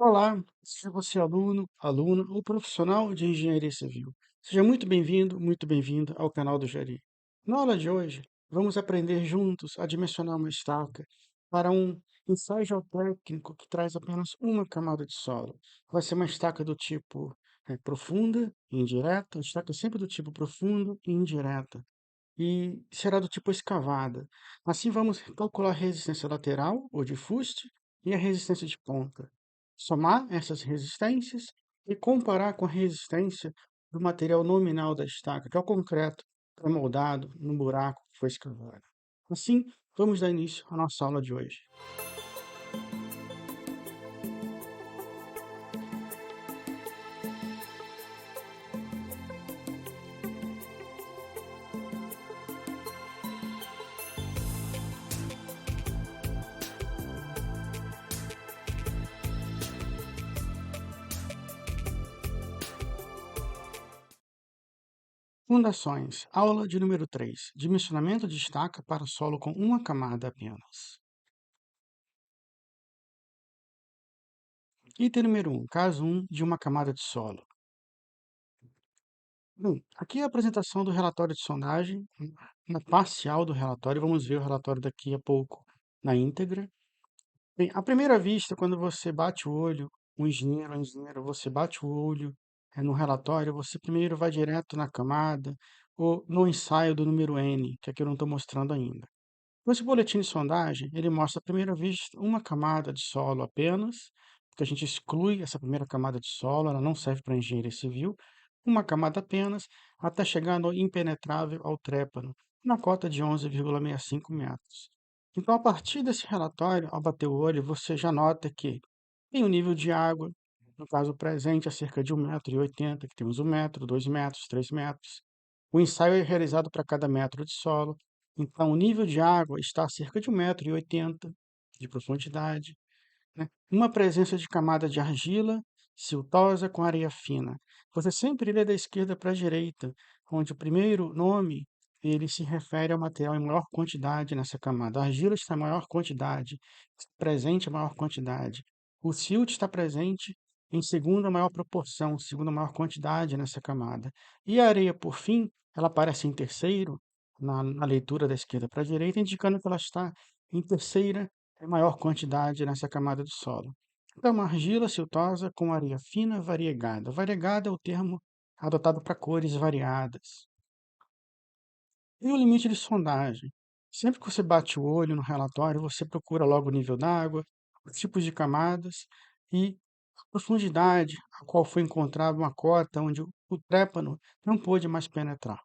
Olá, seja você aluno, aluna ou profissional de engenharia civil. Seja muito bem-vindo, muito bem-vinda ao canal do Jari. Na aula de hoje, vamos aprender juntos a dimensionar uma estaca para um ensaio geotécnico que traz apenas uma camada de solo. Vai ser uma estaca do tipo profunda e indireta, estaca sempre do tipo profundo e indireta, e será do tipo escavada. Assim, vamos calcular a resistência lateral, ou de fuste, e a resistência de ponta. Somar essas resistências e comparar com a resistência do material nominal da estaca, que é o concreto pré-moldado no buraco que foi escavado. Assim, vamos dar início à nossa aula de hoje. Fundações, aula de número 3. Dimensionamento de estaca para solo com uma camada apenas. Item número 1, caso 1 de uma camada de solo. Bom, aqui é a apresentação do relatório de sondagem, uma parcial do relatório. Vamos ver o relatório daqui a pouco na íntegra. Bem, à primeira vista, quando você bate o olho, o engenheiro, você bate o olho no relatório, você primeiro vai direto na camada ou no ensaio do número N, que aqui eu não estou mostrando ainda. Esse boletim de sondagem, ele mostra à primeira vista uma camada de solo apenas, porque a gente exclui essa primeira camada de solo, ela não serve para engenharia civil, uma camada apenas, até chegar no impenetrável ao trépano, na cota de 11,65 metros. Então, a partir desse relatório, ao bater o olho, você já nota que tem o nível de água, no caso presente, é cerca de 1,80 m, que temos 1 m, 2 metros, 3 metros. O ensaio é realizado para cada metro de solo, então o nível de água está a cerca de 1,80 m de profundidade, né? Uma presença de camada de argila siltosa com areia fina. Você sempre lê da esquerda para a direita, onde o primeiro nome ele se refere ao material em maior quantidade nessa camada. A argila está em maior quantidade, presente em maior quantidade. O silt está presente em segunda maior proporção, segunda maior quantidade nessa camada. E a areia, por fim, ela aparece em terceiro, na leitura da esquerda para a direita, indicando que ela está em terceira maior quantidade nessa camada de solo. Então, uma argila siltosa com areia fina variegada. Variegada é o termo adotado para cores variadas. E o limite de sondagem? Sempre que você bate o olho no relatório, você procura logo o nível d'água, os tipos de camadas e a profundidade a qual foi encontrada uma cota onde o trépano não pôde mais penetrar.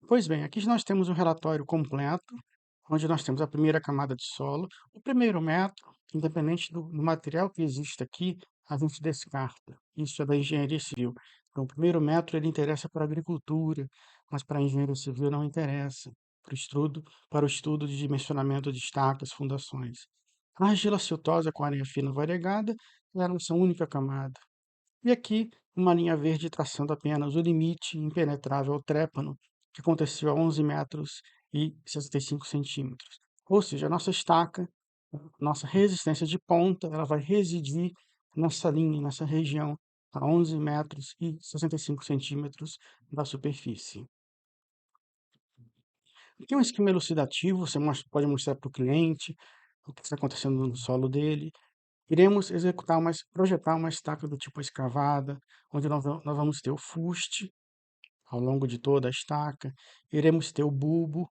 Pois bem, aqui nós temos um relatório completo, onde nós temos a primeira camada de solo. O primeiro metro, independente do material que existe aqui, a gente descarta. Isso é da engenharia civil. Então, o primeiro metro ele interessa para a agricultura, mas para a engenharia civil não interessa, para o estudo de dimensionamento de estacas, fundações. A argila siltosa com areia fina variegada é a nossa única camada. E aqui, uma linha verde traçando apenas o limite impenetrável ao trépano, que aconteceu a 11 metros e 65 centímetros. Ou seja, a nossa estaca, nossa resistência de ponta, ela vai residir nessa linha, nessa região, a 11 metros e 65 centímetros da superfície. Aqui é um esquema elucidativo, você pode mostrar para o cliente o que está acontecendo no solo dele. Iremos projetar uma estaca do tipo escavada, onde nós vamos ter o fuste ao longo de toda a estaca, iremos ter o bulbo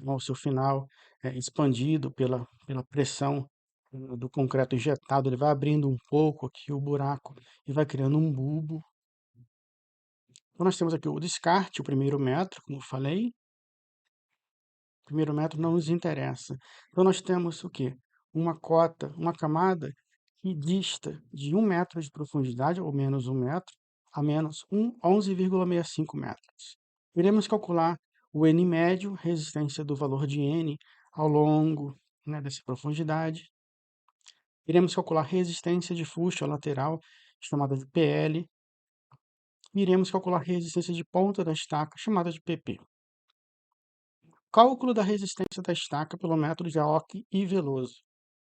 ao seu final, expandido pela pressão do concreto injetado, ele vai abrindo um pouco aqui o buraco e vai criando um bulbo. Então, nós temos aqui o descarte, o primeiro metro, como eu falei, o primeiro metro não nos interessa. Então, nós temos o quê? Uma cota, uma camada que dista de 1 m de profundidade, ou menos 1 m, a menos 11,65 metros. Iremos calcular o N médio, resistência do valor de N ao longo, né, dessa profundidade. Iremos calcular resistência de fuste ao lateral, chamada de PL. E iremos calcular resistência de ponta da estaca, chamada de PP. Cálculo da resistência da estaca pelo método de Aoki e Veloso.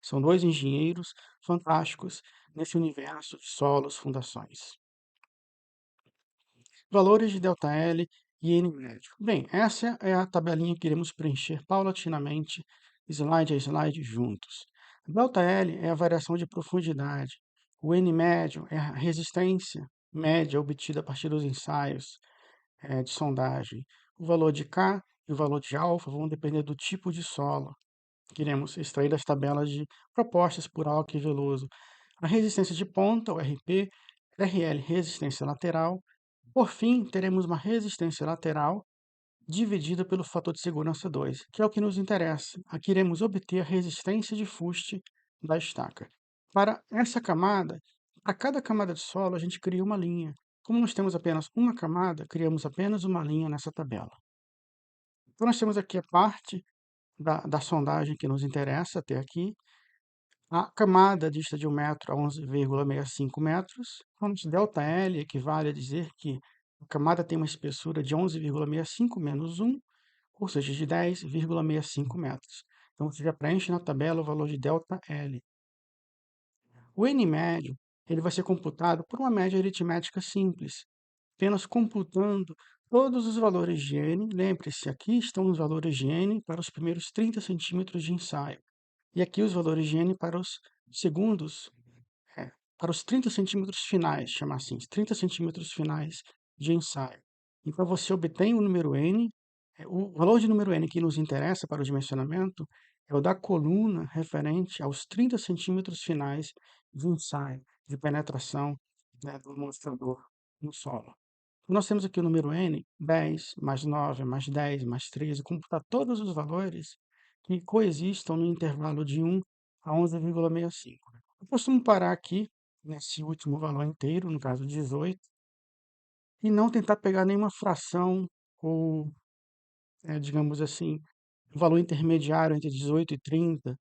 São dois engenheiros fantásticos nesse universo de solos, fundações. Valores de ΔL e N médio. Bem, essa é a tabelinha que iremos preencher paulatinamente, slide a slide, juntos. ΔL é a variação de profundidade. O N médio é a resistência média obtida a partir dos ensaios de sondagem. O valor de K e o valor de alfa vão depender do tipo de solo que iremos extrair das tabelas propostas por Alck e Veloso. A resistência de ponta, o RP, RL, resistência lateral. Por fim, teremos uma resistência lateral dividida pelo fator de segurança 2, que é o que nos interessa. Aqui iremos obter a resistência de fuste da estaca. Para essa camada, a cada camada de solo, a gente cria uma linha. Como nós temos apenas uma camada, criamos apenas uma linha nessa tabela. Então, nós temos aqui a parte da sondagem que nos interessa até aqui. A camada dista de 1 metro a 11,65 metros. Então, ΔL equivale a dizer que a camada tem uma espessura de 11,65 menos 1, ou seja, de 10,65 metros. Então, você já preenche na tabela o valor de ΔL. O N médio ele vai ser computado por uma média aritmética simples, apenas computando todos os valores de N. Lembre-se, aqui estão os valores de N para os primeiros 30 centímetros de ensaio. E aqui os valores de N para os segundos, para os 30 centímetros finais, chamar assim, os 30 centímetros finais de ensaio. Então, você obtém o número N, o valor de número N que nos interessa para o dimensionamento é o da coluna referente aos 30 centímetros finais de ensaio, de penetração, né, do demonstrador no solo. Nós temos aqui o número N, 10, mais 9, mais 10, mais 13, computar todos os valores que coexistam no intervalo de 1 a 11,65. Eu costumo parar aqui, nesse último valor inteiro, no caso 18, e não tentar pegar nenhuma fração ou, digamos assim, um valor intermediário entre 18 e 30.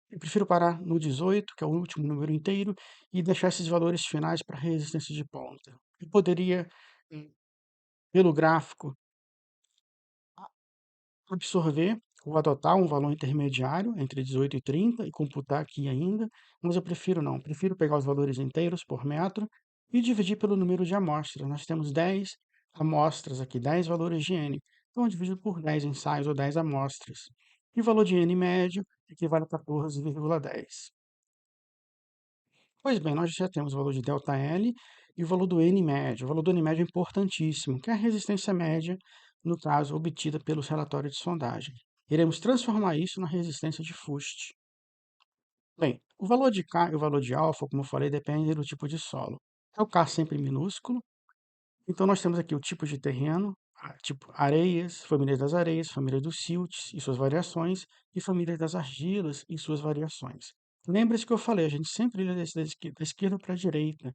Eu prefiro parar no 18, que é o último número inteiro, e deixar esses valores finais para resistência de ponta. Eu poderia, hum, pelo gráfico, absorver ou adotar um valor intermediário entre 18 e 30 e computar aqui ainda, mas eu prefiro não. Prefiro pegar os valores inteiros por metro e dividir pelo número de amostras. Nós temos 10 amostras aqui, 10 valores de N. Então, eu divido por 10 ensaios ou 10 amostras. E o valor de N médio equivale a 14,10. Pois bem, nós já temos o valor de ΔL e o valor do N médio. O valor do N médio é importantíssimo, que é a resistência média, no caso, obtida pelos relatórios de sondagem. Iremos transformar isso na resistência de fuste. Bem, o valor de K e o valor de alfa, como eu falei, depende do tipo de solo. É o K sempre minúsculo, então nós temos aqui o tipo de terreno, tipo areias, família dos silts e suas variações, e família das argilas e suas variações. Lembre-se que eu falei, a gente sempre lê da esquerda para a direita.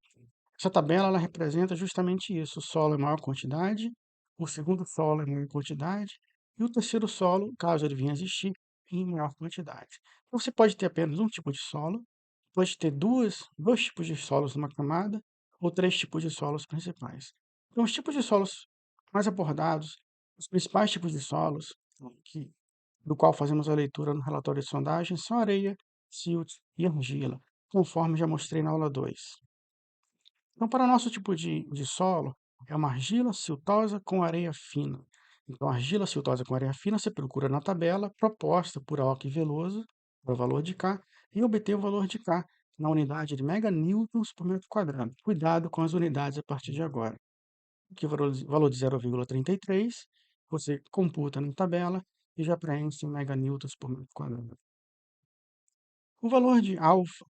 Essa tabela ela representa justamente isso. O solo é maior quantidade, o segundo solo é maior quantidade, e o terceiro solo, caso ele venha a existir, em maior quantidade. Então, você pode ter apenas um tipo de solo, pode ter dois tipos de solos numa camada, ou três tipos de solos principais. Então, os tipos de solos mais abordados, os principais tipos de solos, do qual fazemos a leitura no relatório de sondagem, são areia, silt e argila, conforme já mostrei na aula 2. Então, para o nosso tipo de solo, é uma argila siltosa com areia fina. Então, argila siltosa com areia fina, você procura na tabela proposta por Alck e Veloso, para o valor de K, e obter o valor de K na unidade de meganewtons por metro quadrado. Cuidado com as unidades a partir de agora. Aqui o valor de 0,33, você computa na tabela e já preenche em meganewtons por metro quadrado. O valor de alfa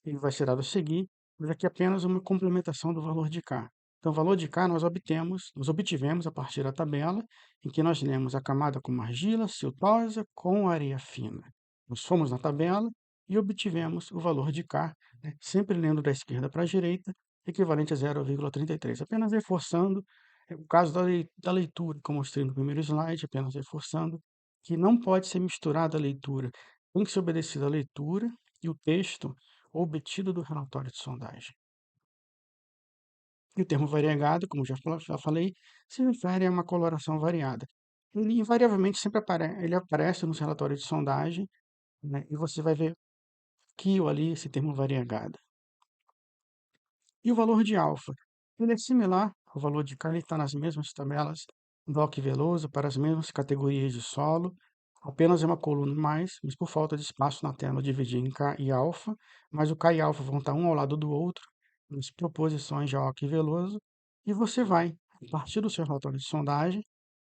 ele vai ser dado a seguir, mas aqui é apenas uma complementação do valor de K. Então, o valor de K nós obtivemos a partir da tabela, em que nós lemos a camada como argila siltosa com areia fina. Nós fomos na tabela e obtivemos o valor de K, né, sempre lendo da esquerda para a direita, equivalente a 0,33. Apenas reforçando o caso da leitura, como mostrei no primeiro slide, apenas reforçando que não pode ser misturada a leitura. Tem que ser obedecida a leitura e o texto obtido do relatório de sondagem. E o termo variegado, como já falei, se refere a uma coloração variada. Ele invariavelmente sempre ele aparece nos relatórios de sondagem, né, e você vai ver aqui ou ali esse termo variegado. E o valor de alfa? Ele é similar ao valor de K, ele está nas mesmas tabelas do Alck e Veloso, para as mesmas categorias de solo, apenas é uma coluna a mais, mas por falta de espaço na tela eu dividi em K e alfa, mas o K e alfa vão estar um ao lado do outro, nas proposições de Alck e Veloso, e você vai, a partir do seu relatório de sondagem,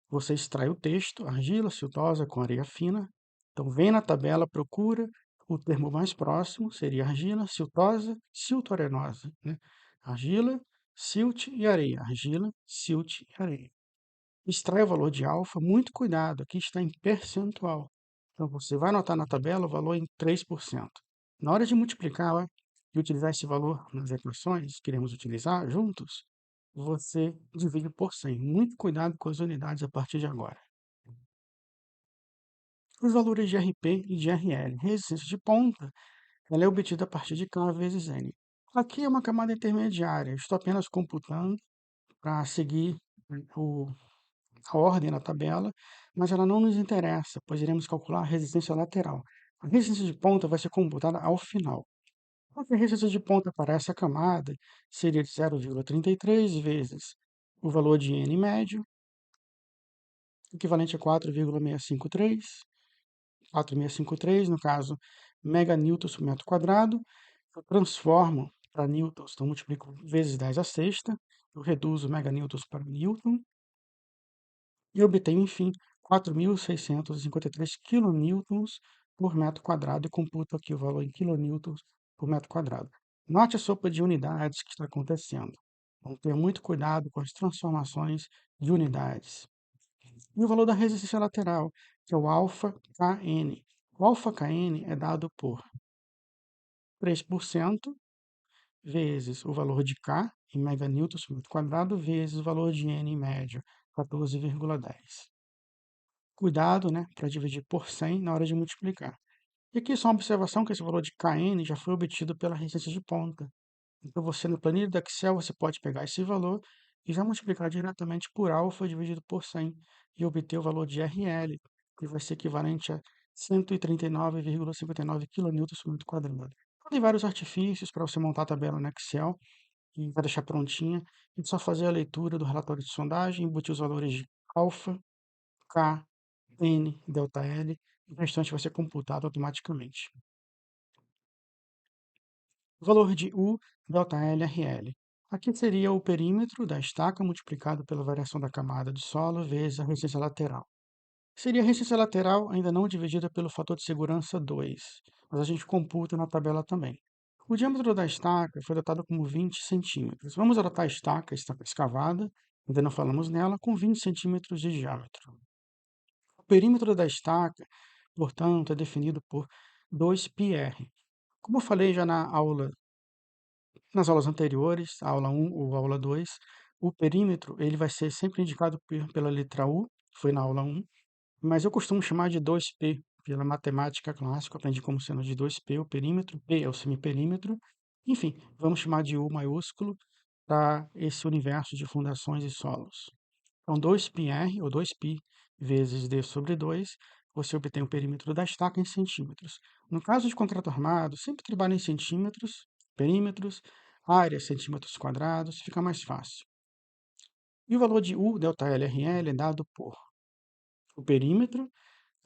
você extrai o texto, argila siltosa com areia fina, então vem na tabela, procura o termo mais próximo, seria argila, siltosa, silto-arenosa, né? Argila, silt e areia. Argila, silt e areia. Extrai o valor de alfa, muito cuidado, aqui está em percentual. Então você vai anotar na tabela o valor em 3%. Na hora de multiplicar ó, e utilizar esse valor nas equações que queremos utilizar juntos, você divide por 100. Muito cuidado com as unidades a partir de agora. Os valores de RP e de RL. Resistência de ponta, ela é obtida a partir de K vezes N. Aqui é uma camada intermediária, estou apenas computando para seguir o, a ordem na tabela, mas ela não nos interessa, pois iremos calcular a resistência lateral. A resistência de ponta vai ser computada ao final. A resistência de ponta para essa camada seria de 0,33 vezes o valor de N médio, equivalente a 4,653, 4,653, no caso, meganewtons por metro quadrado. Eu transformo para newtons, então multiplico vezes 10 a sexta, eu reduzo meganewtons para newton, e obtenho, enfim, 4.653 kilonewtons por metro quadrado, e computo aqui o valor em kilonewtons por metro quadrado. Note a sopa de unidades que está acontecendo. Vamos ter muito cuidado com as transformações de unidades. E o valor da resistência lateral, que é o alfa Kn. O alfa Kn é dado por 3% vezes o valor de K em meganewtons por metro quadrado vezes o valor de N em médio, 14,10. Cuidado, né, para dividir por 100 na hora de multiplicar. E aqui só uma observação que esse valor de Kn já foi obtido pela resistência de ponta. Então você no planilha do Excel você pode pegar esse valor e já multiplicar diretamente por alfa dividido por 100 e obter o valor de RL, que vai ser equivalente a 139,59 kN por metro quadrado. Tem vários artifícios para você montar a tabela no Excel e vai deixar prontinha. É só fazer a leitura do relatório de sondagem, embutir os valores de alfa, K, N, delta L, e o restante vai ser computado automaticamente. O valor de U, delta L, RL. Aqui seria o perímetro da estaca multiplicado pela variação da camada de solo vezes a resistência lateral. Seria a resistência lateral ainda não dividida pelo fator de segurança 2, mas a gente computa na tabela também. O diâmetro da estaca foi datado como 20 centímetros. Vamos adotar a estaca escavada, ainda não falamos nela, com 20 centímetros de diâmetro. O perímetro da estaca, portanto, é definido por 2πr. Como eu falei já nas aulas anteriores, a aula 1 ou aula 2, o perímetro ele vai ser sempre indicado pela letra U, que foi na aula 1, mas eu costumo chamar de 2P, pela matemática clássica, eu aprendi como sendo de 2P o perímetro, P é o semiperímetro, enfim, vamos chamar de U maiúsculo para esse universo de fundações e solos. Então, 2πr, ou 2π vezes d sobre 2, você obtém o perímetro da estaca em centímetros. No caso de concreto armado, sempre trabalha em centímetros, perímetros, área centímetros quadrados, fica mais fácil. E o valor de U, delta L, RL é dado por o perímetro.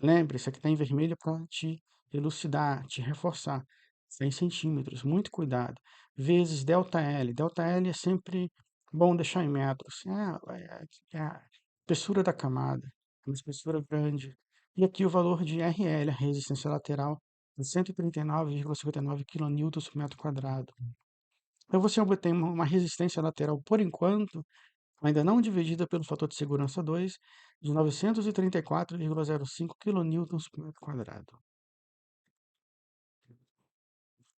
Lembre-se, aqui está em vermelho para te elucidar, te reforçar. 100 centímetros, muito cuidado. Vezes delta L. Delta L é sempre bom deixar em metros. É a espessura da camada, é uma espessura grande. E aqui o valor de RL, a resistência lateral, de 139,59 kN por metro quadrado. Então você obtém uma resistência lateral, por enquanto, ainda não dividida pelo fator de segurança 2, de 934,05 kN por metro quadrado.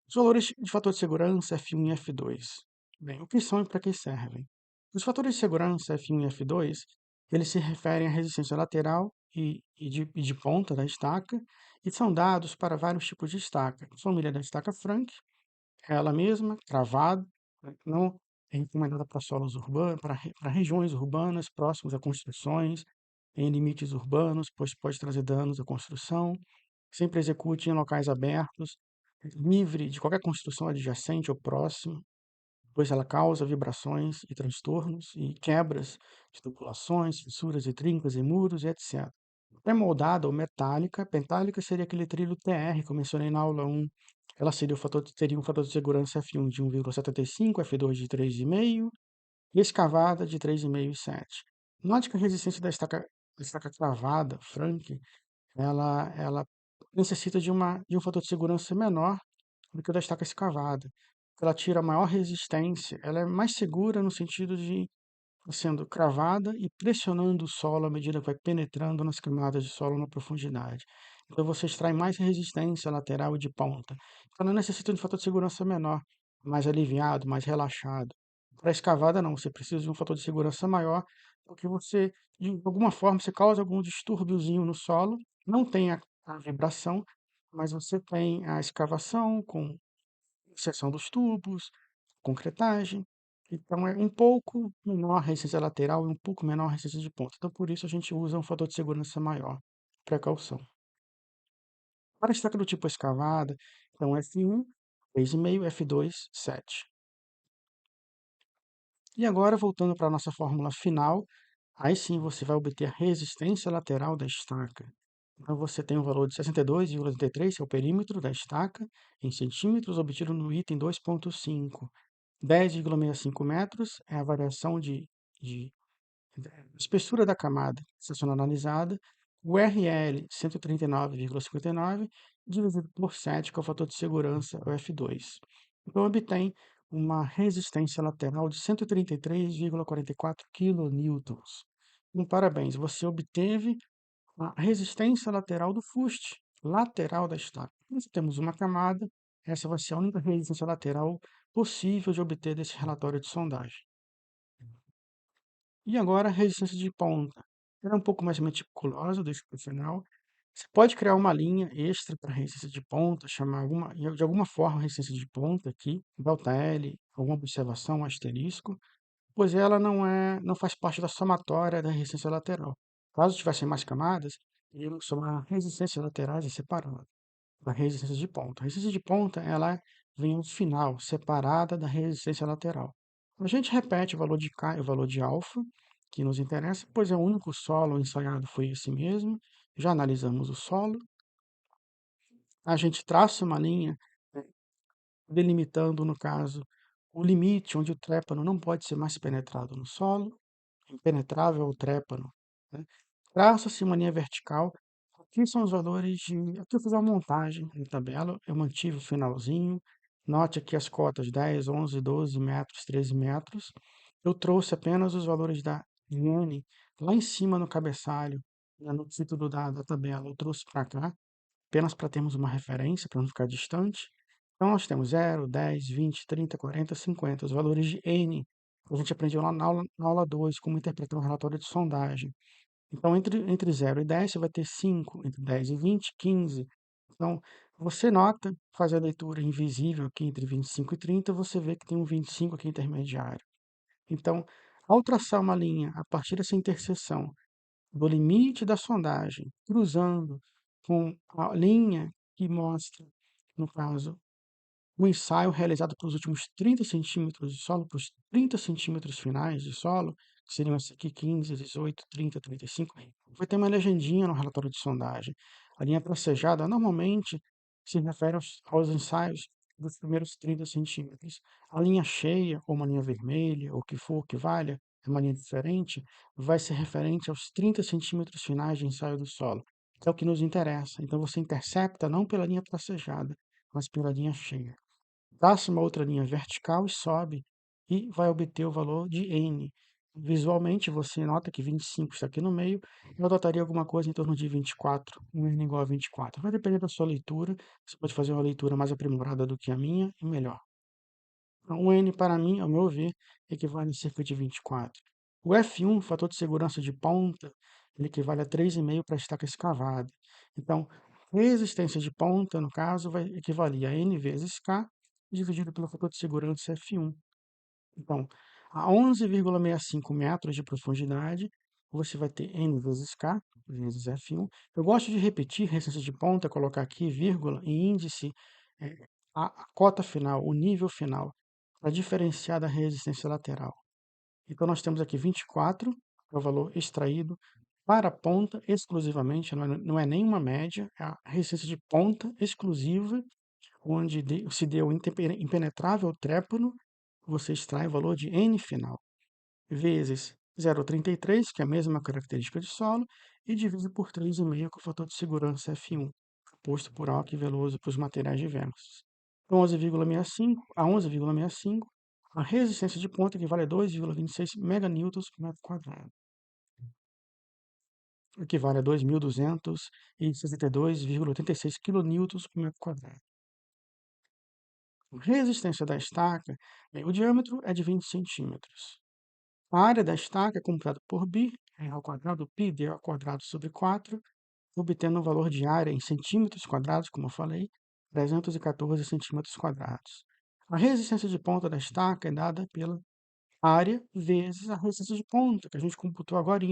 Os valores de fator de segurança F1 e F2. Bem, o que são e para que servem? Os fatores de segurança F1 e F2, eles se referem à resistência lateral e de ponta da estaca e são dados para vários tipos de estaca. A família da estaca Frank, ela mesma, travada, não é recomendada para solos urbanos, para regiões urbanas próximas a construções, em limites urbanos, pois pode trazer danos à construção. Sempre execute em locais abertos. livre de qualquer construção adjacente ou próxima, pois ela causa vibrações e transtornos e quebras de tubulações, fissuras e trincas em muros e etc. Pré-moldada ou metálica, pentálica seria aquele trilho TR que eu mencionei na aula 1. Ela teria um fator de segurança F1 de 1,75, F2 de 3,5 e escavada de 3,5 e 7. Note que a resistência da estaca cravada, Frank, ela necessita de um fator de segurança menor do que o da estaca escavada. Ela tira maior resistência, ela é mais segura no sentido de sendo cravada e pressionando o solo à medida que vai penetrando nas camadas de solo na profundidade. Então você extrai mais resistência lateral e de ponta. Então não necessita de um fator de segurança menor, mais aliviado, mais relaxado. Para a escavada não, você precisa de um fator de segurança maior, porque você, de alguma forma, você causa algum distúrbiozinho no solo, não tem a vibração, mas você tem a escavação com seção dos tubos, concretagem. Então, é um pouco menor a resistência lateral e um pouco menor a resistência de ponta. Então, por isso, a gente usa um fator de segurança maior. Precaução. Para a estaca do tipo escavada, então F1, 3,5, F2, 7. E agora, voltando para a nossa fórmula final, aí sim você vai obter a resistência lateral da estaca. Então, você tem o valor de 62,83, que é o perímetro da estaca, em centímetros, obtido no item 2,5. 10,65 metros é a variação de espessura da camada sendo analisada. O RL 139,59 dividido por 7, que é o fator de segurança, o F2. Então, obtém uma resistência lateral de 133,44 kN. Então, parabéns, você obteve a resistência lateral do fuste, lateral da estaca. Nós temos uma camada, essa vai ser a única resistência lateral possível de obter desse relatório de sondagem. E agora a resistência de ponta. Ela é um pouco mais meticulosa, deixo para o final. Você pode criar uma linha extra para resistência de ponta, chamar de alguma forma resistência de ponta aqui, delta L, alguma observação, um asterisco, pois ela não faz parte da somatória da resistência lateral. Caso tivessem mais camadas, iríamos somar resistências laterais e separando da resistência de ponta. A resistência de ponta, ela vem no final, separada da resistência lateral. A gente repete o valor de K e o valor de alfa, que nos interessa, pois é o único solo ensaiado foi esse mesmo. Já analisamos o solo. A gente traça uma linha, né, delimitando, no caso, o limite onde o trépano não pode ser mais penetrado no solo, impenetrável ao trépano, né? Traça-se uma linha vertical. Aqui são os valores de. Aqui eu fiz uma montagem em tabela, eu mantive o finalzinho. Note aqui as cotas 10, 11, 12 metros, 13 metros. Eu trouxe apenas os valores da N lá em cima no cabeçalho, né, no título da tabela. Eu trouxe para cá, apenas para termos uma referência, para não ficar distante. Então, nós temos 0, 10, 20, 30, 40, 50, os valores de N. A gente aprendeu lá na aula 2, como interpretar um relatório de sondagem. Então, entre 0 e 10, você vai ter 5, entre 10 e 20, 15. Então, você nota, faz a leitura invisível aqui entre 25 e 30, você vê que tem um 25 aqui intermediário. Então, ao traçar uma linha a partir dessa interseção do limite da sondagem, cruzando com a linha que mostra, no caso, o ensaio realizado para os últimos 30 centímetros de solo, para os 30 centímetros finais de solo, que seriam esses aqui 15, 18, 30, 35, vai ter uma legendinha no relatório de sondagem. A linha tracejada normalmente se refere aos ensaios dos primeiros 30 centímetros. A linha cheia, ou uma linha vermelha, ou o que for que valha, é uma linha diferente, vai ser referente aos 30 centímetros finais de ensaio do solo, que é o que nos interessa. Então você intercepta não pela linha tracejada, mas pela linha cheia. Traça uma outra linha vertical e sobe e vai obter o valor de N. Visualmente, você nota que 25 está aqui no meio. Eu adotaria alguma coisa em torno de 24, um N igual a 24. Vai depender da sua leitura. Você pode fazer uma leitura mais aprimorada do que a minha e melhor. Então, o N, para mim, ao meu ver, equivale a cerca de 24. O F1, fator de segurança de ponta, ele equivale a 3,5 para a estaca escavada. Então, resistência de ponta, no caso, vai equivaler a N vezes K, dividido pelo fator de segurança F1. Então, a 11,65 metros de profundidade, você vai ter N vezes K, vezes F1. Eu gosto de repetir resistência de ponta, colocar aqui vírgula e índice a cota final, o nível final, para diferenciar da resistência lateral. Então, nós temos aqui 24, que é o valor extraído para a ponta exclusivamente, não é nenhuma média, é a resistência de ponta exclusiva, onde se deu impenetrável trépano, você extrai o valor de N final, vezes 0,33, que é a mesma característica de solo, e divide por 3,5, que é o fator de segurança F1, posto por Alck e Veloso para os materiais diversos. 11,65 a 11,65, a resistência de ponta equivale a 2,26 meganewtons por metro quadrado. Equivale a 2.262,86 kilonewtons por metro quadrado. Resistência da estaca, bem, o diâmetro é de 20 centímetros. A área da estaca é computada por π, r ao quadrado, πd ao quadrado sobre 4, obtendo um valor de área em centímetros quadrados, como eu falei, 314 centímetros quadrados. A resistência de ponta da estaca é dada pela área vezes a resistência de ponta, que a gente computou agora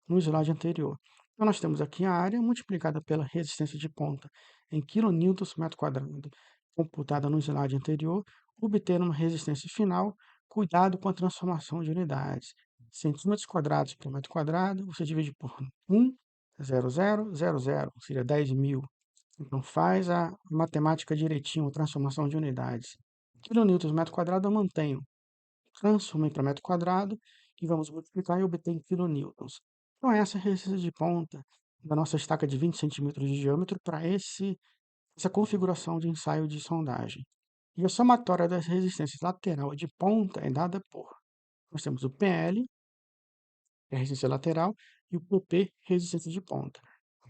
no slide anterior. Então, nós temos aqui a área multiplicada pela resistência de ponta em quilonewtons por metro quadrado, computada no slide anterior, obtendo uma resistência final. Cuidado com a transformação de unidades. Centímetros quadrados por metro quadrado, você divide por 1,0000, seria 10.000. Então, faz a matemática direitinho, a transformação de unidades. Quilonewtons por metro quadrado eu mantenho. Transformei para metro quadrado e vamos multiplicar e obter em kilonewtons. Então, essa é a resistência de ponta da nossa estaca de 20 centímetros de diâmetro para essa configuração de ensaio de sondagem. E a somatória das resistências lateral e de ponta é dada por... Nós temos o PL, que é a resistência lateral, e o PP, resistência de ponta.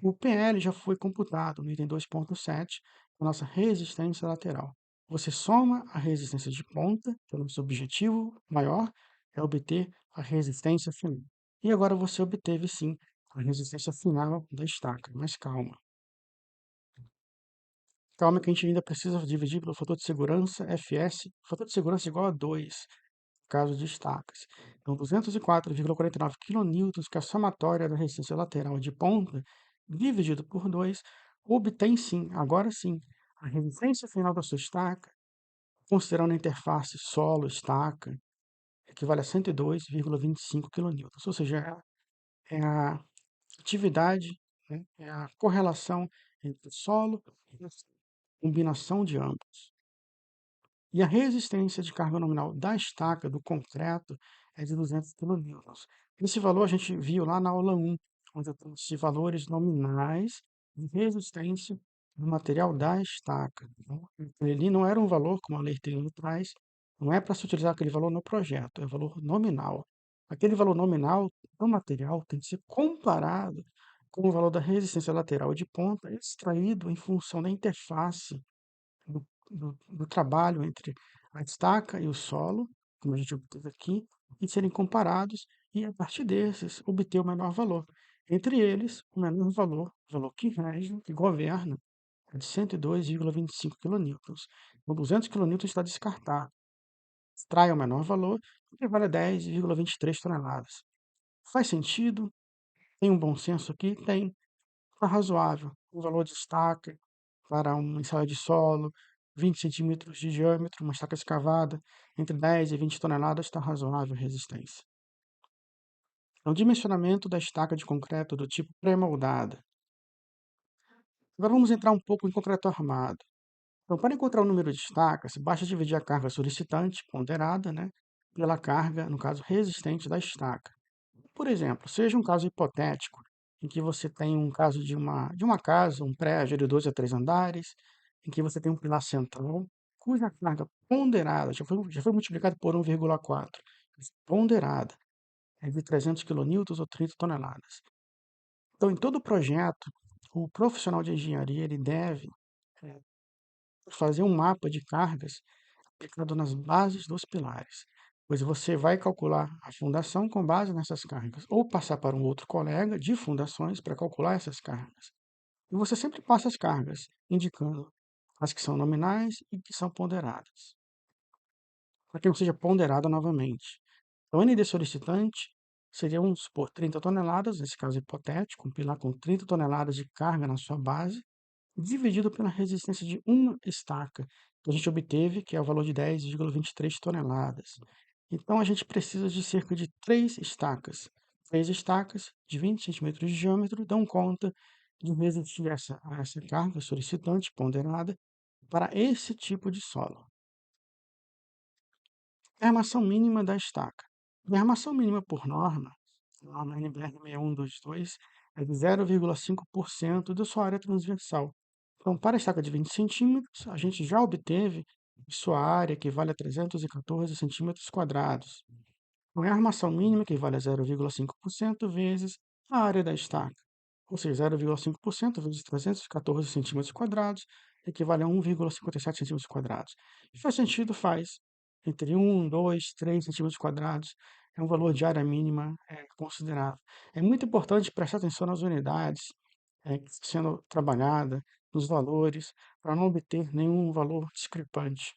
O PL já foi computado no item 2.7, a nossa resistência lateral. Você soma a resistência de ponta, que é o nosso objetivo maior, é obter a resistência final. E agora você obteve, sim, a resistência final da estaca, mas calma. Calma que a gente ainda precisa dividir pelo fator de segurança Fs, fator de segurança igual a 2, caso de estacas. Então, 204,49 kN, que é a somatória da resistência lateral de ponta, dividido por 2, obtém sim, agora sim, a resistência final da sua estaca, considerando a interface solo-estaca, equivale a 102,25 kN. Ou seja, é a atividade, né, é a correlação entre o solo e a combinação de ambos. E a resistência de carga nominal da estaca do concreto é de 200 kN. Esse valor a gente viu lá na aula 1, onde eu trouxe valores nominais de resistência do material da estaca. Então, ele não era um valor, como a lei tem traz, não é para se utilizar aquele valor no projeto, é valor nominal. Aquele valor nominal do material tem que ser comparado com o valor da resistência lateral de ponta, extraído em função da interface do trabalho entre a estaca e o solo, como a gente obteve aqui, e serem comparados e, a partir desses, obter o menor valor. Entre eles, o menor valor, o valor que rege, que governa, é de 102,25 kN. Então, 200 kN está descartado. Extrai o menor valor, que vale a 10,23 toneladas. Faz sentido? Tem um bom senso aqui? Tem. Está razoável. O valor de estaca para um ensaio de solo, 20 centímetros de diâmetro, uma estaca escavada, entre 10 e 20 toneladas, está razoável a resistência. Então, dimensionamento da estaca de concreto do tipo pré-moldada. Agora vamos entrar um pouco em concreto armado. Então, para encontrar o número de estacas, basta dividir a carga solicitante, ponderada, né, pela carga, no caso, resistente da estaca. Por exemplo, seja um caso hipotético, em que você tem um caso de uma casa, um prédio de 2 a 3 andares, em que você tem um pilar central, cuja carga ponderada já foi multiplicada por 1,4, ponderada, é de 300 quilonewtons ou 30 toneladas. Então, em todo projeto, o profissional de engenharia ele deve eh, fazer um mapa de cargas aplicado nas bases dos pilares, pois você vai calcular a fundação com base nessas cargas, ou passar para um outro colega de fundações para calcular essas cargas. E você sempre passa as cargas, indicando as que são nominais e que são ponderadas, para que não seja ponderada novamente. Então, ND solicitante seria, vamos supor, 30 toneladas, nesse caso hipotético, um pilar com 30 toneladas de carga na sua base, dividido pela resistência de uma estaca, que a gente obteve, que é o valor de 10,23 toneladas. Então, a gente precisa de cerca de 3 estacas. 3 estacas de 20 centímetros de diâmetro dão conta de resistir a essa carga solicitante ponderada para esse tipo de solo. A armação mínima da estaca. A armação mínima por norma, a norma NBR 6122, é de 0,5% da sua área transversal. Então, para a estaca de 20 centímetros, a gente já obteve que sua área equivale a 314 centímetros quadrados. Então, a armação mínima equivale a 0,5% vezes a área da estaca. Ou seja, 0,5% vezes 314 centímetros quadrados equivale a 1,57 centímetros quadrados. E faz sentido? Faz. Entre 1, 2, 3 centímetros quadrados é um valor de área mínima considerável. É muito importante prestar atenção nas unidades que estão sendo trabalhada, nos valores, para não obter nenhum valor discrepante.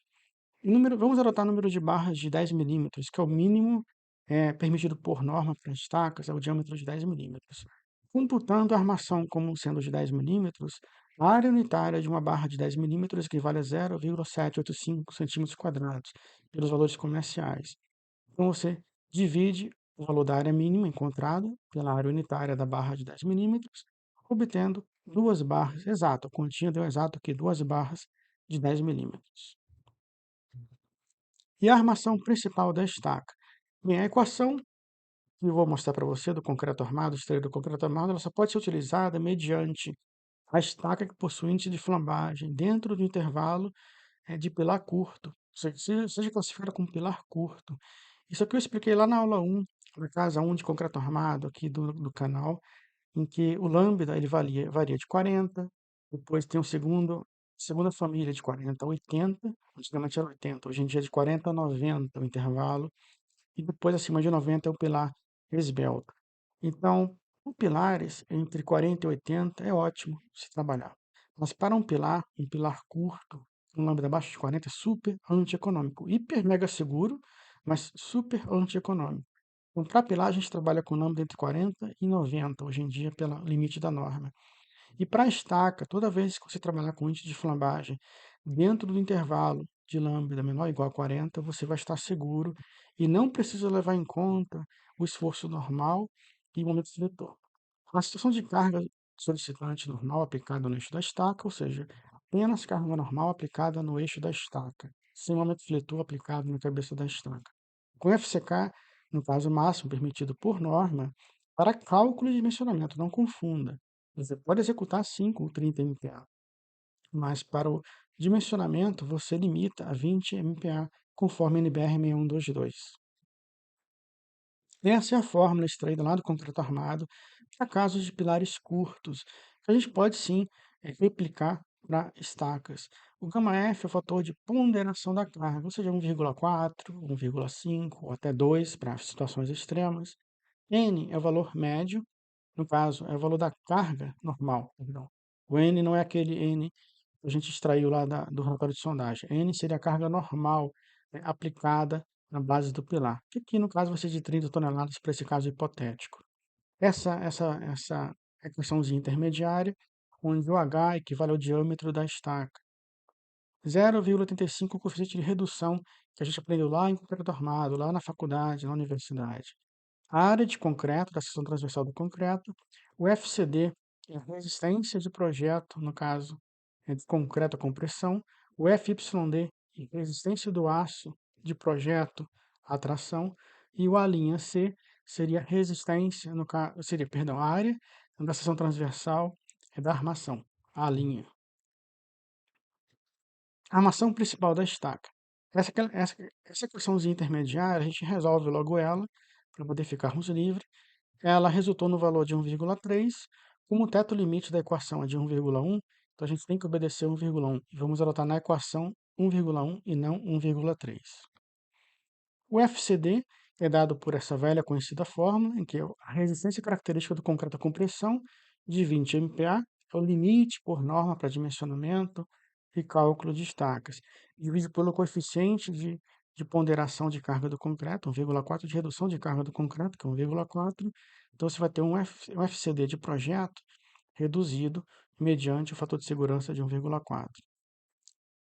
Vamos adotar o número de barras de 10 milímetros, que é o mínimo permitido por norma para estacas, é o diâmetro de 10 milímetros. Computando a armação como sendo de 10 milímetros, a área unitária de uma barra de 10 milímetros equivale a 0,785 centímetros quadrados, pelos valores comerciais. Então, você divide o valor da área mínima encontrada pela área unitária da barra de 10 milímetros, obtendo duas barras, exato, a quantia deu exato aqui, duas barras de 10 milímetros. E a armação principal da estaca? Bem, a equação que eu vou mostrar para você do concreto armado, esteira do concreto armado, ela só pode ser utilizada mediante a estaca que possui índice de flambagem dentro do intervalo de pilar curto, seja classificada como pilar curto. Isso aqui eu expliquei lá na aula 1, na casa 1 de concreto armado aqui do canal, em que o lambda ele varia de 40, depois tem segunda família de 40 a 80, antigamente era 80, hoje em dia é de 40 a 90 o intervalo, e depois acima de 90 é o pilar esbelto. Então, com pilares entre 40 e 80 é ótimo se trabalhar. Mas para um pilar curto, um lambda abaixo de 40 é super antieconômico. Hiper mega seguro, mas super antieconômico. Então, para pilar, a gente trabalha com lambda entre 40 e 90, hoje em dia, pelo limite da norma. E para a estaca, toda vez que você trabalhar com índice de flambagem dentro do intervalo de lambda menor ou igual a 40, você vai estar seguro e não precisa levar em conta o esforço normal e o momento seletor. A situação de carga solicitante normal aplicada no eixo da estaca, ou seja, apenas carga normal aplicada no eixo da estaca, sem momento fletor aplicado na cabeça da estaca. Com FCK, no caso máximo permitido por norma, para cálculo de dimensionamento, não confunda. Você pode executar sim com 30 MPa, mas para o dimensionamento você limita a 20 MPa, conforme NBR 6122. Essa é a fórmula extraída lá do contrato armado para casos de pilares curtos, que a gente pode sim replicar para estacas. O γF é o fator de ponderação da carga, ou seja, 1,4, 1,5 ou até 2 para situações extremas. N é o valor médio, no caso, é o valor da carga normal, perdão. O N não é aquele N que a gente extraiu lá do relatório de sondagem. N seria a carga normal aplicada na base do pilar, que aqui no caso vai ser de 30 toneladas para esse caso hipotético. Essa equaçãozinha intermediária, onde o H equivale ao diâmetro da estaca. 0,85 o coeficiente de redução que a gente aprendeu lá em concreto armado, lá na faculdade, na universidade. A área de concreto, da seção transversal do concreto, o FCD, que é a resistência de projeto, no caso, é de concreto à compressão, o FYD, que é a resistência do aço de projeto à tração, e o A''C seria resistência, no caso, seria, perdão, a área da seção transversal é da armação, a linha. A armação principal da estaca. Essa equaçãozinha intermediária, a gente resolve logo ela, para poder ficarmos livres. Ela resultou no valor de 1,3. Como o teto limite da equação é de 1,1, então a gente tem que obedecer 1,1. E vamos adotar na equação 1,1 e não 1,3. O FCD é dado por essa velha conhecida fórmula, em que a resistência característica do concreto à compressão de 20 MPa é o limite por norma para dimensionamento e cálculo de estacas, dividido pelo coeficiente de ponderação de carga do concreto, 1,4, de redução de carga do concreto, que é 1,4. Então, você vai ter um FCD de projeto reduzido mediante o fator de segurança de 1,4.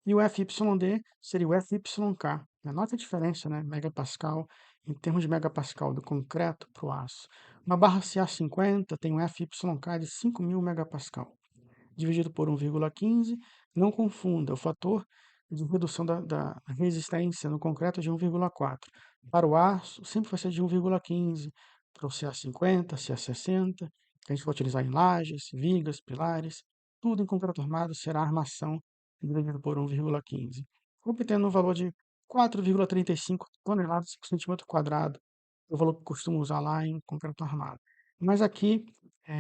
E o FYD seria o FYK. Nota a diferença, né? Megapascal, em termos de megapascal do concreto para o aço. Uma barra CA50 tem um FYK de 5.000 megapascal, dividido por 1,15. Não confunda, o fator de redução da resistência no concreto é de 1,4. Para o aço, sempre vai ser de 1,15. Para o CA50, CA60, que a gente vai utilizar em lajes, vigas, pilares, tudo em concreto armado será armação dividido por 1,15, obtendo um valor de 4,35 toneladas por centímetro quadrado, o valor que costumo usar lá em concreto armado. Mas aqui,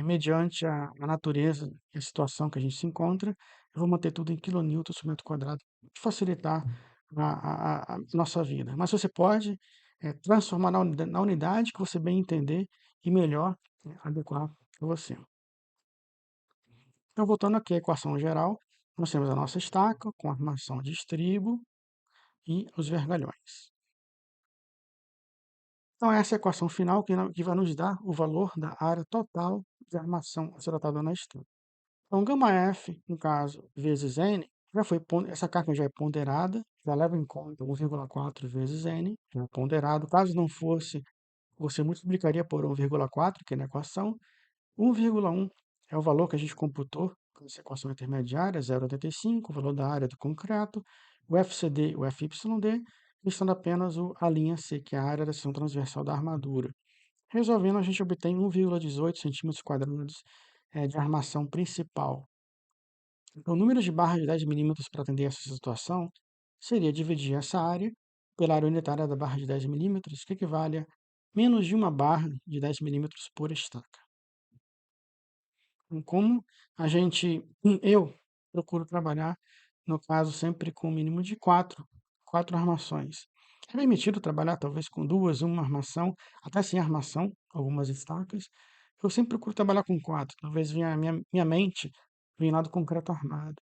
mediante a natureza e a situação que a gente se encontra, eu vou manter tudo em quilonewtons por metro quadrado, para facilitar a nossa vida. Mas você pode transformar na unidade que você bem entender e melhor adequar para você. Então, voltando aqui à equação geral, nós temos a nossa estaca com armação de estribo e os vergalhões. Então, essa é a equação final que vai nos dar o valor da área total de armação a ser tratada na estaca. Então, gama F, no caso, vezes N, essa carga já é ponderada, já leva em conta 1,4 vezes N, já é ponderado. Caso não fosse, você multiplicaria por 1,4, que é na equação. 1,1 é o valor que a gente computou com essa equação intermediária, 0,85, o valor da área do concreto. O FCD e o FYD, listando apenas a linha C, que é a área da seção transversal da armadura. Resolvendo, a gente obtém 1,18 centímetros quadrados de armação principal. Então, o número de barras de 10 milímetros para atender essa situação seria dividir essa área pela área unitária da barra de 10 milímetros, que equivale a menos de uma barra de 10 milímetros por estaca. Então, como eu procuro trabalhar, no caso, sempre com o mínimo de quatro armações. É permitido trabalhar talvez com duas, uma armação, até sem armação, algumas estacas. Eu sempre procuro trabalhar com quatro, talvez minha mente venha lá do concreto armado.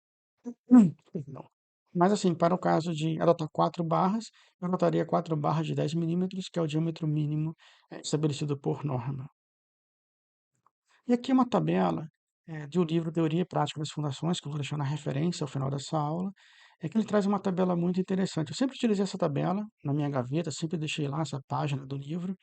Perdão. Mas assim, para o caso de adotar quatro barras, eu adotaria quatro barras de 10 milímetros, que é o diâmetro mínimo estabelecido por norma. E aqui é uma tabela do livro Teoria e Prática das Fundações, que eu vou deixar na referência ao final dessa aula, é que ele traz uma tabela muito interessante. Eu sempre utilizei essa tabela na minha gaveta, sempre deixei lá essa página do livro,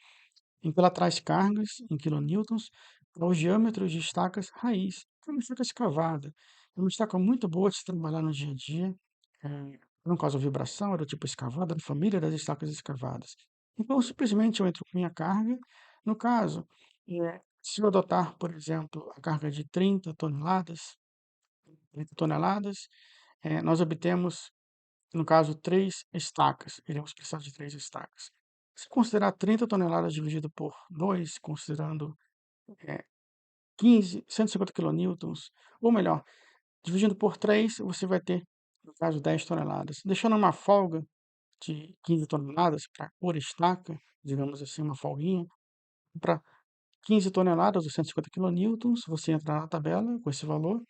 em que ela traz cargas em quilonewtons para os diâmetros de estacas raiz, que é uma estaca escavada. É uma estaca muito boa de se trabalhar no dia a dia, não causa vibração, é do tipo escavada, da família das estacas escavadas. Então, simplesmente eu entro com minha carga. No caso, se eu adotar, por exemplo, a carga de 30 toneladas, nós obtemos, no caso, 3 estacas. Iremos precisar de 3 estacas. Se considerar 30 toneladas dividido por 2, considerando 150 quilonewtons, ou melhor, dividindo por 3, você vai ter, no caso, 10 toneladas. Deixando uma folga de 15 toneladas para por estaca, digamos assim, uma folguinha, para 15 toneladas ou 150 quilonewtons, você entra na tabela com esse valor,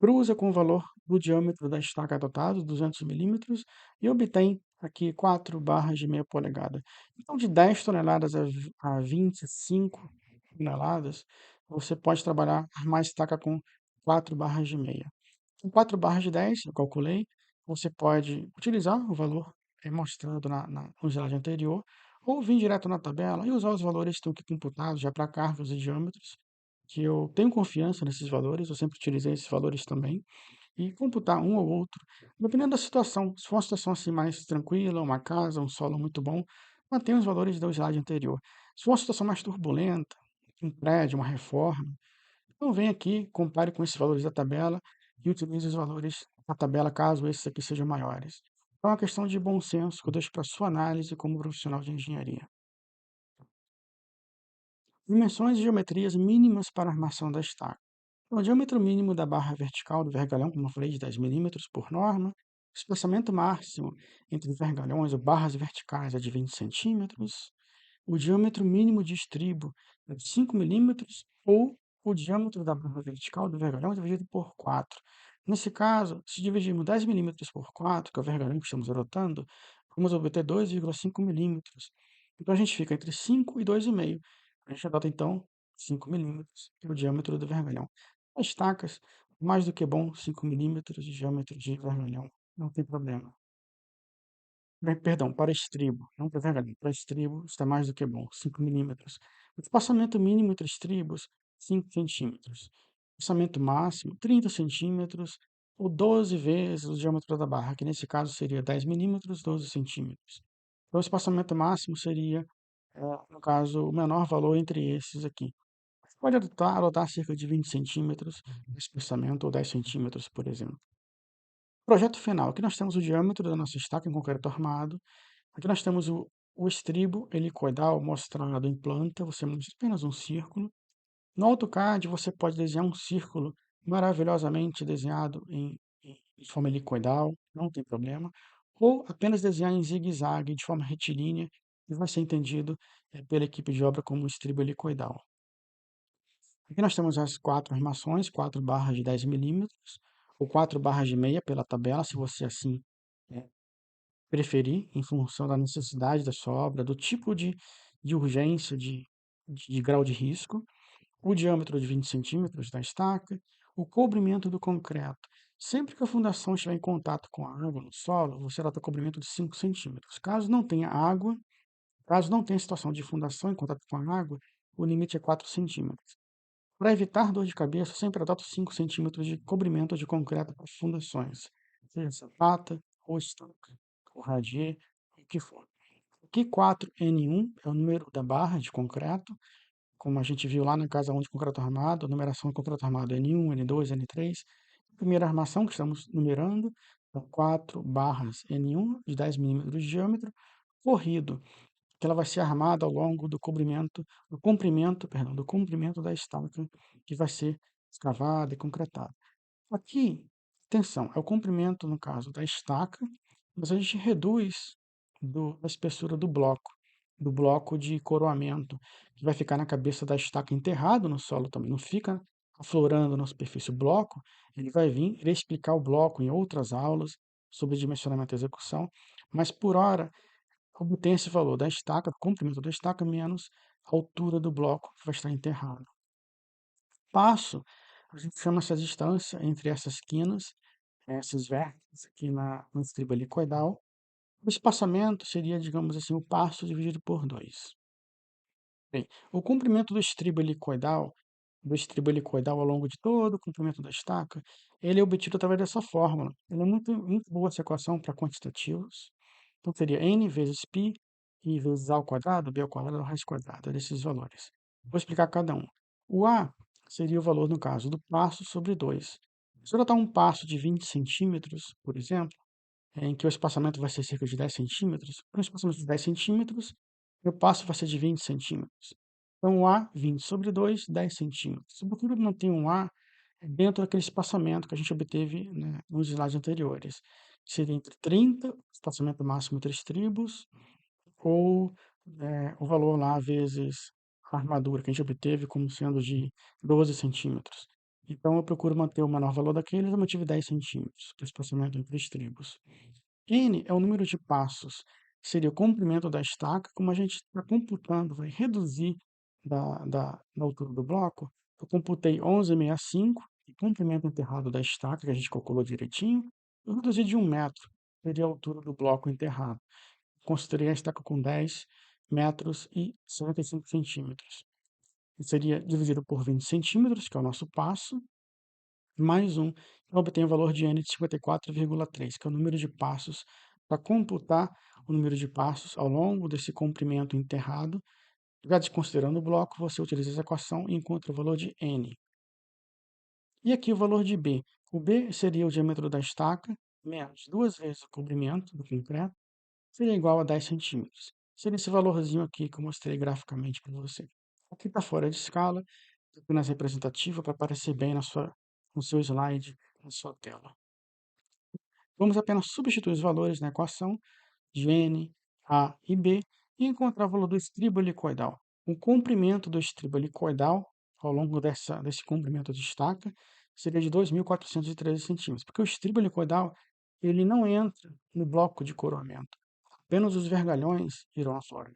cruza com o valor do diâmetro da estaca adotado, 200 milímetros, e obtém aqui 4 barras de meia polegada. Então, de 10 toneladas a 25 toneladas, você pode trabalhar, armar estaca com 4 barras de meia. Com 4 barras de 10, eu calculei, você pode utilizar o valor mostrado no slide anterior, ou vir direto na tabela e usar os valores que estão aqui computados já para cargas e diâmetros, que eu tenho confiança nesses valores, eu sempre utilizei esses valores também, e computar um ou outro, dependendo da situação. Se for uma situação assim mais tranquila, uma casa, um solo muito bom, mantenha os valores do slide anterior. Se for uma situação mais turbulenta, um prédio, uma reforma, então vem aqui, compare com esses valores da tabela e utilize os valores da tabela caso esses aqui sejam maiores. É uma questão de bom senso que eu deixo para sua análise como profissional de engenharia. Dimensões e geometrias mínimas para a armação da estaca. Então, o diâmetro mínimo da barra vertical do vergalhão, como eu falei, de 10 milímetros por norma. O espaçamento máximo entre vergalhões ou barras verticais é de 20 centímetros. O diâmetro mínimo de estribo é de 5 milímetros ou o diâmetro da barra vertical do vergalhão dividido por 4. Nesse caso, se dividirmos 10 milímetros por 4, que é o vergalhão que estamos adotando, vamos obter 2,5 milímetros. Então, a gente fica entre 5 e 2,5. A gente adota, então, 5 milímetros, que é o diâmetro do vergalhão. As estacas Mais do que bom, 5 milímetros de diâmetro de vergalhão, não tem problema. Perdão, para estribo, não para vergalhão, para estribo está mais do que bom, 5 milímetros. O espaçamento mínimo entre estribos, 5 centímetros. Espaçamento máximo, 30 centímetros, ou 12 vezes o diâmetro da barra, que nesse caso seria 10 milímetros, 12 centímetros. Então, o espaçamento máximo seria, no caso, o menor valor entre esses aqui. Pode adotar cerca de 20 centímetros de espaçamento, ou 10 centímetros, por exemplo. Projeto final. Aqui nós temos o diâmetro da nossa estaca em concreto armado. Aqui nós temos o estribo helicoidal mostrado em planta. Você mostra apenas um círculo. No AutoCAD, você pode desenhar um círculo maravilhosamente desenhado de forma helicoidal, não tem problema. Ou apenas desenhar em zigue-zague, de forma retilínea, e vai ser entendido pela equipe de obra como estribo helicoidal. Aqui nós temos as 4 armações, 4 barras de 10 milímetros, ou 4 barras de meia pela tabela, se você assim preferir, em função da necessidade da sua obra, do tipo de urgência, de grau de risco, o diâmetro de 20 centímetros da estaca, o cobrimento do concreto. Sempre que a fundação estiver em contato com a água no solo, você adota cobrimento de 5 centímetros. Caso não tenha água, caso não tenha situação de fundação em contato com a água, o limite é 4 centímetros. Para evitar dor de cabeça, sempre adoto 5 centímetros de cobrimento de concreto para fundações, seja sapata ou estaca, ou radier, o que for. Aqui 4N1 é o número da barra de concreto, como a gente viu lá na casa 1 de concreto armado, a numeração de concreto armado é N1, N2, N3. Primeira armação que estamos numerando, são 4 barras N1 de 10 milímetros de diâmetro, corrido, que ela vai ser armada ao longo do comprimento da estaca, que vai ser escavada e concretada. Aqui, atenção, é o comprimento, no caso, da estaca, mas a gente reduz a espessura do bloco de coroamento, que vai ficar na cabeça da estaca enterrado no solo também, não fica aflorando na superfície. O bloco, ele vai vir, ele explicar o bloco em outras aulas sobre dimensionamento e execução, mas por hora obtém esse valor da estaca, do comprimento da estaca, menos a altura do bloco que vai estar enterrado. Passo, a gente chama essa distância entre essas quinas, esses vértices aqui no estribo helicoidal. O espaçamento seria, digamos assim, o passo dividido por 2. Bem, o comprimento do estribo helicoidal ao longo de todo o comprimento da estaca, ele é obtido através dessa fórmula. Ela é muito boa essa equação para quantitativos. Então, seria n vezes π, i vezes a ao quadrado, b ao quadrado, raiz quadrada desses valores. Vou explicar cada um. O a seria o valor, no caso, do passo sobre 2. Se eu adotar um passo de 20 centímetros, por exemplo, em que o espaçamento vai ser cerca de 10 centímetros, para um espaçamento de 10 centímetros, meu passo vai ser de 20 centímetros. Então, o a, 20 sobre 2, 10 centímetros. Sobretudo, não tem um a dentro daquele espaçamento que a gente obteve, né, nos slides anteriores. Seria entre 30, espaçamento máximo entre estribos, ou o valor lá vezes a armadura que a gente obteve como sendo de 12 centímetros. Então, eu procuro manter o menor valor daqueles, eu mantive 10 centímetros, para o espaçamento entre estribos. N é o número de passos, que seria o comprimento da estaca, como a gente está computando, vai reduzir da altura do bloco, eu computei 11,65, o comprimento enterrado da estaca, que a gente calculou direitinho, eu reduzi de 1 metro, seria a altura do bloco enterrado. Considerei a estaca com 10 metros e 75 centímetros. Seria dividido por 20 centímetros, que é o nosso passo, mais 1, eu obtenho o valor de n de 54,3, que é o número de passos. Para computar o número de passos ao longo desse comprimento enterrado, já desconsiderando o bloco, você utiliza essa equação e encontra o valor de n. E aqui o valor de b. O b seria o diâmetro da estaca, menos 2 vezes o comprimento do concreto, seria igual a 10 centímetros. Seria esse valorzinho aqui que eu mostrei graficamente para você. Aqui está fora de escala, apenas representativa para aparecer bem no seu slide, na sua tela. Vamos apenas substituir os valores na equação de N, A e B e encontrar o valor do estribo helicoidal. O comprimento do estribo helicoidal ao longo desse comprimento de estaca seria de 2.413 centímetros, porque o estribo helicoidal ele não entra no bloco de coroamento. Apenas os vergalhões irão aflorar.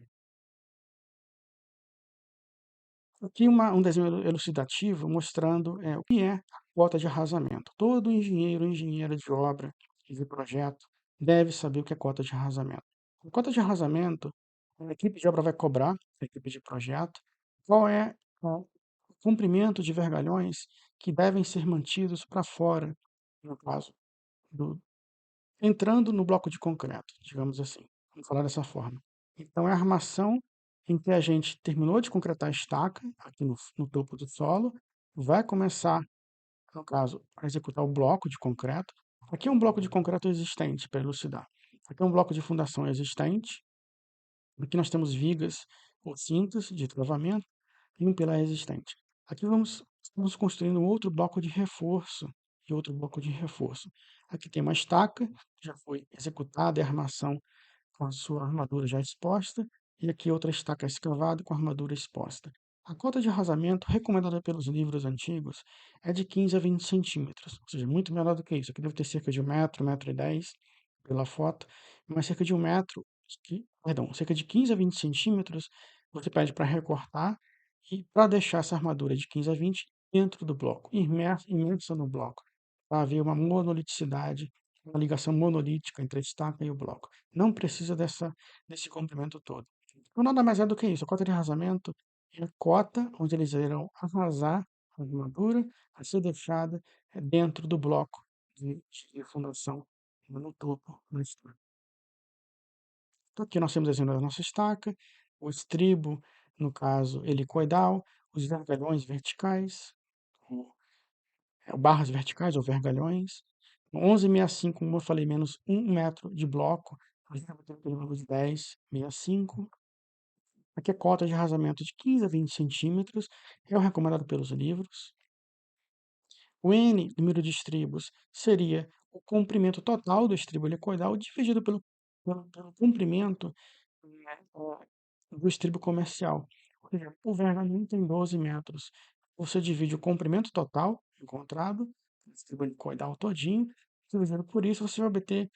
Aqui um desenho elucidativo mostrando o que é cota de arrasamento. Todo engenheiro, engenheira de obra e de projeto deve saber o que é cota de arrasamento. A cota de arrasamento, a equipe de obra vai cobrar, a equipe de projeto, qual é o comprimento de vergalhões que devem ser mantidos para fora, no caso, do, entrando no bloco de concreto, digamos assim. Vamos falar dessa forma. Então, é a armação em que a gente terminou de concretar a estaca, aqui no topo do solo, vai começar, no caso, a executar o bloco de concreto. Aqui é um bloco de concreto existente, para elucidar. Aqui é um bloco de fundação existente. Aqui nós temos vigas ou cintas de travamento e um pilar existente. Aqui estamos construindo um outro bloco de reforço e outro bloco de reforço. Aqui tem uma estaca, que já foi executada a armação com a sua armadura já exposta, e aqui outra estaca escavada com a armadura exposta. A cota de arrasamento recomendada pelos livros antigos é de 15 a 20 centímetros, ou seja, muito menor do que isso. Aqui deve ter cerca de 1 metro, 1,10 m pela foto, mas cerca de 1 metro, perdão, cerca de 15 a 20 centímetros você pede para recortar e para deixar essa armadura de 15 a 20 dentro do bloco, imersa no bloco, para haver uma monoliticidade, uma ligação monolítica entre a estaca e o bloco. Não precisa desse comprimento todo. Então, nada mais é do que isso. A cota de arrasamento é a cota onde eles irão arrasar a armadura a ser deixada dentro do bloco de fundação no topo da estaca. Então, aqui nós temos a zona da nossa estaca, o estribo, no caso helicoidal, os vergalhões verticais, barras verticais ou vergalhões. 11,65, como eu falei, menos 1 metro de bloco, a gente vai ter um valor de 10,65. Aqui é cota de arrasamento de 15 a 20 centímetros, é o recomendado pelos livros. O N, número de estribos, seria o comprimento total do estribo helicoidal dividido pelo comprimento, né, do estribo comercial. Ou seja, o vergalhão tem 12 metros. Você divide o comprimento total encontrado, o estribo helicoidal todinho, dividido por isso, você vai obter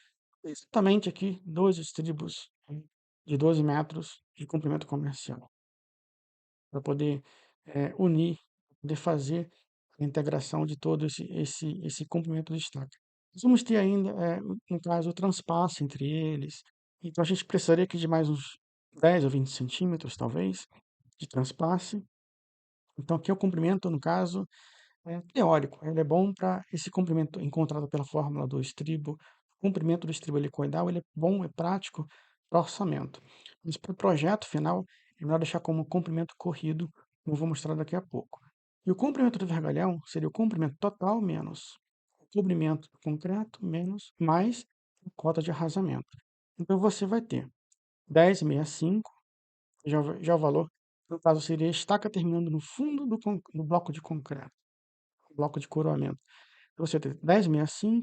exatamente aqui 2 estribos, né, de 12 metros de comprimento comercial, para poder unir, poder fazer a integração de todo esse comprimento de estaca. Nós vamos ter ainda, no caso, o transpasse entre eles. Então, a gente precisaria aqui de mais uns 10 ou 20 centímetros, talvez, de transpasse. Então, aqui é o comprimento, no caso, teórico. Ele é bom para esse comprimento encontrado pela fórmula do estribo. O comprimento do estribo helicoidal, ele é bom, é prático para orçamento. Mas para o projeto final, é melhor deixar como comprimento corrido, como eu vou mostrar daqui a pouco. E o comprimento do vergalhão seria o comprimento total menos o comprimento do concreto menos mais a cota de arrasamento. Então você vai ter 10,65, já o valor, no caso seria a estaca terminando no fundo do bloco de concreto, bloco de coroamento. Então, você tem 10,65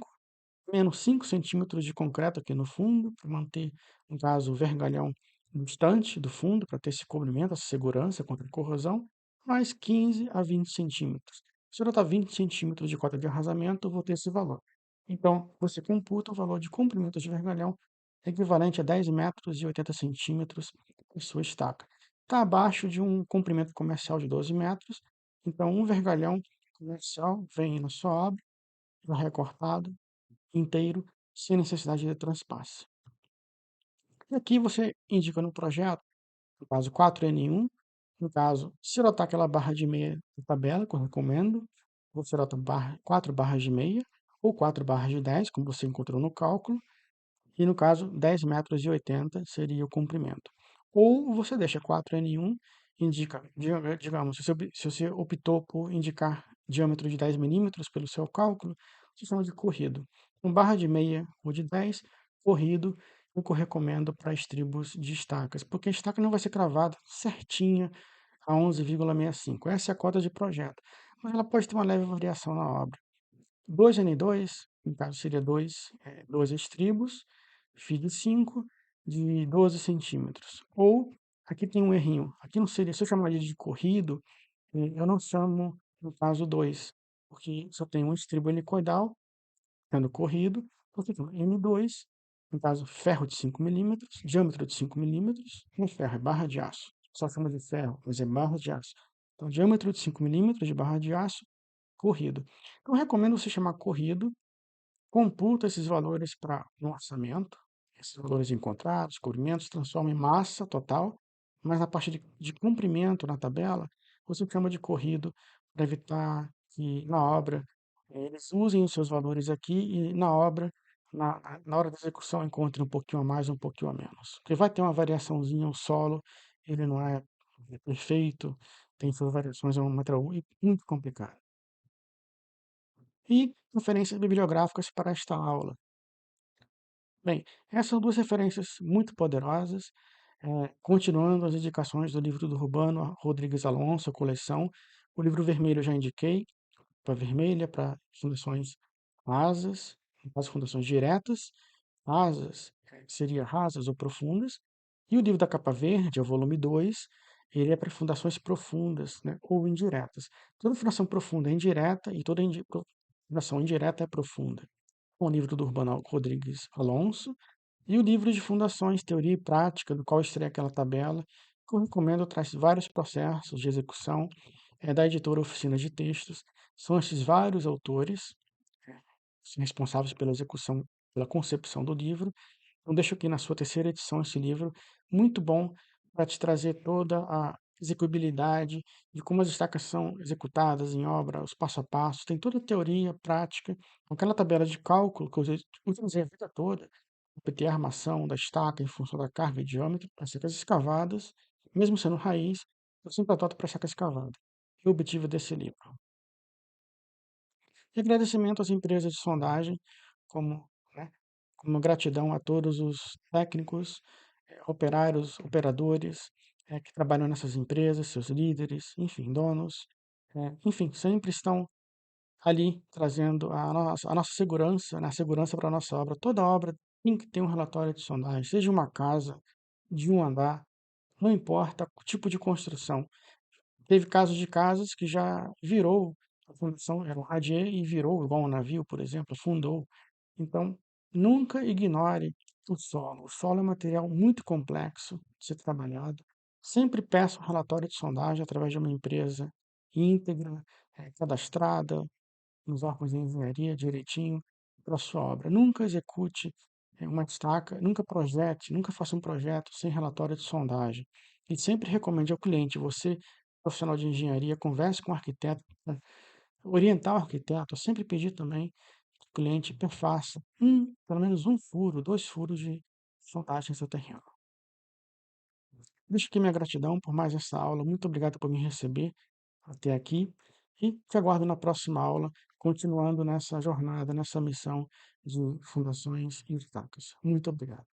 menos 5 centímetros de concreto aqui no fundo, para manter, no caso, o vergalhão distante do fundo, para ter esse cobrimento, essa segurança contra a corrosão, mais 15 a 20 centímetros. Se eu botar 20 centímetros de cota de arrasamento, eu vou ter esse valor. Então, você computa o valor de comprimento de vergalhão equivalente a 10 metros e 80 centímetros em sua estaca. Está abaixo de um comprimento comercial de 12 metros, então um vergalhão comercial vem na sua obra, já recortado, inteiro, sem necessidade de transpasse. E aqui você indica no projeto, no caso 4N1, no caso, se eu botar aquela barra de meia da tabela, que eu recomendo, você bota 4 barras de meia, ou 4 barras de 10, como você encontrou no cálculo, e no caso 10 metros e 80 seria o comprimento. Ou você deixa 4N1, indica, digamos, se você optou por indicar diâmetro de 10 milímetros pelo seu cálculo, você chama de corrido. Com barra de meia ou de 10, corrido, o que eu recomendo para estribos de estacas, porque a estaca não vai ser cravada certinha a 11,65. Essa é a cota de projeto, mas ela pode ter uma leve variação na obra. 2N2, no caso seria 2 estribos, φ de 5, de 12 centímetros. Ou, aqui tem um errinho, aqui não seria, se eu chamaria de corrido, eu não chamo, no caso, 2, porque só tem um estribo helicoidal, sendo corrido, portanto, N2, no caso, ferro de 5 milímetros, diâmetro de 5 milímetros, e ferro é barra de aço. Só chama de ferro, mas é barra de aço. Então, diâmetro de 5 milímetros de barra de aço, corrido. Então, eu recomendo você chamar corrido, computa esses valores para um orçamento, esses valores encontrados, cobrimentos, transforma em massa total, mas na parte de comprimento na tabela, você chama de corrido para evitar que na obra eles usem os seus valores aqui e na obra, na hora da execução, encontrem um pouquinho a mais, um pouquinho a menos. Porque vai ter uma variaçãozinha, o solo, ele não é perfeito, tem suas variações, é um material muito complicado. E referências bibliográficas para esta aula. Bem, essas são duas referências muito poderosas, continuando as indicações do livro do Urbano Rodrigues Alonso, a coleção. O livro vermelho eu já indiquei, para vermelha, para fundações rasas, no caso, fundações diretas, rasas, seria rasas ou profundas. E o livro da capa verde, é o volume 2, ele é para fundações profundas, né, ou indiretas. Toda fundação profunda é indireta e toda fundação indireta é profunda. O livro do Urbano Rodrigues Alonso e o livro de fundações, teoria e prática, do qual extrai aquela tabela, que eu recomendo, traz vários processos de execução, é da editora Oficina de Textos. São esses vários autores responsáveis pela execução, pela concepção do livro. Então, deixo aqui na sua terceira edição esse livro, muito bom para te trazer toda a execuibilidade de como as estacas são executadas em obra, os passo a passo, tem toda a teoria, prática, aquela tabela de cálculo que eu utilizei a vida toda, obter a armação da estaca em função da carga e diâmetro para estacas escavadas, mesmo sendo raiz, eu sempre adoto para estaca escavada. Eu obtive desse livro. E agradecimento às empresas de sondagem, como, né, como gratidão a todos os técnicos, operários, operadores, que trabalham nessas empresas, seus líderes, enfim, donos, enfim, sempre estão ali trazendo a nossa segurança, né, a segurança para a nossa obra. Toda obra tem que ter um relatório de sondagem, seja uma casa, de um andar, não importa o tipo de construção. Teve casos de casas que já virou, a fundação era um radier e virou, igual um navio, por exemplo, afundou. Então, nunca ignore o solo. O solo é um material muito complexo de ser trabalhado. Sempre peça um relatório de sondagem através de uma empresa íntegra, cadastrada, nos órgãos de engenharia direitinho para a sua obra. Nunca execute uma estaca, nunca projete, nunca faça um projeto sem relatório de sondagem. E sempre recomende ao cliente, você, profissional de engenharia, converse com o arquiteto, né, orientar o arquiteto, sempre pedir também que o cliente perfaça pelo menos um furo, 2 furos de sondagem em seu terreno. Deixo aqui minha gratidão por mais essa aula. Muito obrigado por me receber até aqui e te aguardo na próxima aula, continuando nessa jornada, nessa missão de fundações e estacas. Muito obrigado.